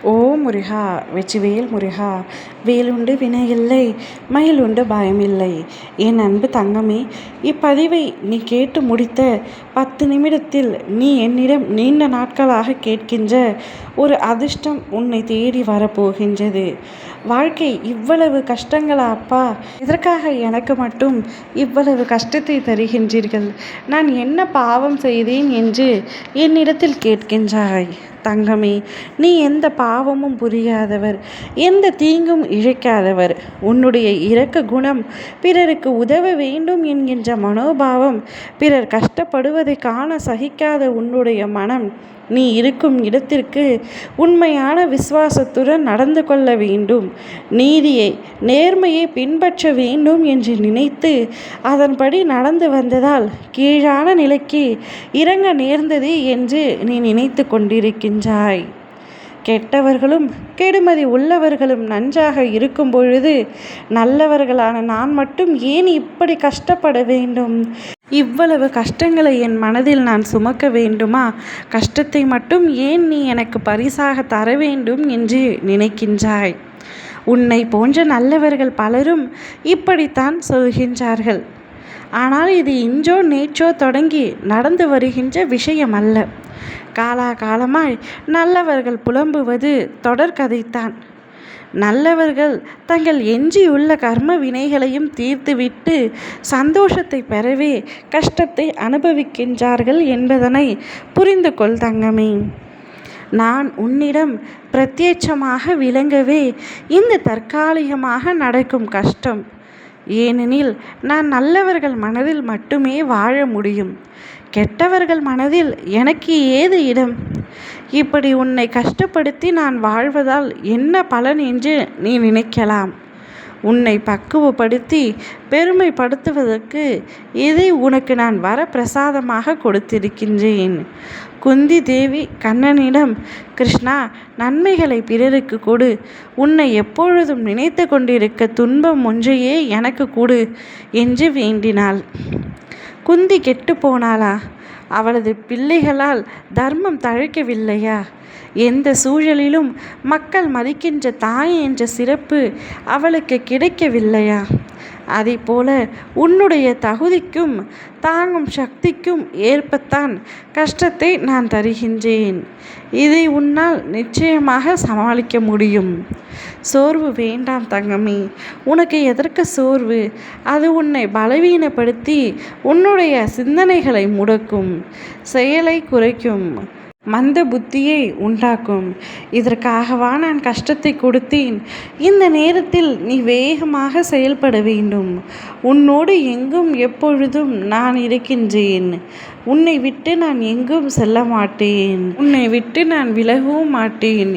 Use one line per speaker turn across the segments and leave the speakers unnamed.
ஓ முருகா! வெற்றிவேல் முருகா! வேலுண்டு வினையில்லை, மயிலுண்டு பயமில்லை. என் அன்பு தங்கமே, இப்பதிவை நீ கேட்டு முடித்த 10 நிமிடத்தில் நீ என்னிடம் நீண்ட நாட்களாக கேட்கின்ற ஒரு அதிர்ஷ்டம் உன்னை தேடி வரப்போகின்றது. வாழ்க்கை இவ்வளவு கஷ்டங்களா அப்பா? எதற்காக எனக்கு மட்டும் இவ்வளவு கஷ்டத்தை தருகின்றீர்கள்? நான் என்ன பாவம் செய்தேன் என்று என்னிடத்தில் கேட்கின்றாய். தங்கமே, நீ எந்த பாவமும் புரியாதவர், எந்த தீங்கும் இழைக்காதவர். உன்னுடைய இரக்க குணம், பிறருக்கு உதவ வேண்டும் என்கின்ற மனோபாவம், பிறர் கஷ்டப்படுவதை காண சகிக்காத உன்னுடைய மனம், நீ இருக்கும் இடத்திற்கு உண்மையான விசுவாசத்துடன் நடந்து கொள்ள வேண்டும், நீதியை நேர்மையை பின்பற்ற வேண்டும் என்று நினைத்து அதன்படி நடந்து வந்ததால் கீழான நிலைக்கு இறங்க நேர்ந்தது என்று நீ நினைத்து கொண்டிருக்கின்றாய். கெட்டவர்களும் கெடுமதி உள்ளவர்களும் நன்றாக இருக்கும் பொழுது நல்லவர்களான நான் மட்டும் ஏன் இப்படி கஷ்டப்பட வேண்டும்? இவ்வளவு கஷ்டங்களை என் மனதில் நான் சுமக்க வேண்டுமா? கஷ்டத்தை மட்டும் ஏன் நீ எனக்கு பரிசாக தர வேண்டும் என்று நினைக்கின்றாய்? உன்னை போன்ற நல்லவர்கள் பலரும் இப்படித்தான் சொல்கின்றார்கள். ஆனால் இது இன்றோ நேற்றோ தொடங்கி நடந்து வருகின்ற விஷயம் அல்ல. காலாகாலமாய் நல்லவர்கள் புலம்புவது தொடர்கதைத்தான். நல்லவர்கள் தங்கள் எஞ்சியுள்ள கர்ம வினைகளையும் தீர்த்துவிட்டு சந்தோஷத்தை பெறவே கஷ்டத்தை அனுபவிக்கின்றார்கள் என்பதனை புரிந்து கொள் தங்கமே. நான் உன்னிடம் பிரத்யட்சமாக விளங்கவே இந்த தற்காலிகமாக நடக்கும் கஷ்டம். ஏனெனில் நான் நல்லவர்கள் மனதில் மட்டுமே வாழ முடியும். கெட்டவர்கள் மனதில் எனக்கு ஏது இடம்? இப்படி உன்னை கஷ்டப்படுத்தி நான் வாழ்வதால் என்ன பலன் என்று நீ நினைக்கலாம். உன்னை பக்குவப்படுத்தி பெருமைப்படுத்துவதற்கு இதை உனக்கு நான் வரப்பிரசாதமாக கொடுத்திருக்கின்றேன். குந்தி தேவி கண்ணனிடம், கிருஷ்ணா, நன்மைகளை பிறருக்கு கொடு, உன்னை எப்பொழுதும் நினைத்து கொண்டிருக்க துன்பம் ஒன்றையே எனக்கு கொடு என்று வேண்டினாள். குந்தி கெட்டு போனாளா? அவளது பிள்ளைகளால் தர்மம் தழைக்கவில்லையா? எந்த சூழலிலும் மக்கள் மதிக்கின்ற தாய் என்ற சிறப்பு அவளுக்கு கிடைக்கவில்லையா? அதேபோல உன்னுடைய தகுதிக்கும் தாங்கும் சக்திக்கும் ஏற்பத்தான் கஷ்டத்தை நான் தருகின்றேன். இதை உன்னால் நிச்சயமாக சமாளிக்க முடியும். சோர்வு வேண்டாம் தங்கமே. உனக்கு எதற்கு சோர்வு? அது உன்னை பலவீனப்படுத்தி உன்னுடைய சிந்தனைகளை முடக்கும், செயலை குறைக்கும், மந்த புத்தியை உண்டாக்கும். இதற்காகவா நான் கஷ்டத்தை கொடுத்தேன்? இந்த நேரத்தில் நீ வேகமாக செயல்பட வேண்டும். உன்னோடு எங்கும் எப்பொழுதும் நான் இருக்கின்றேன். உன்னை விட்டு நான் எங்கும் செல்ல மாட்டேன். உன்னை விட்டு நான் விலகவும் மாட்டேன்.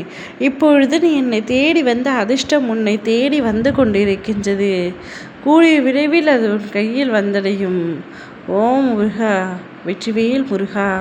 இப்பொழுது நீ என்னை தேடி வந்த அதிர்ஷ்டம் உன்னை தேடி வந்து கொண்டிருக்கின்றது. கூடிய விரைவில் அது உன் கையில் வந்தடையும். ஓம் முருகா! வெற்றிவேல் முருகா!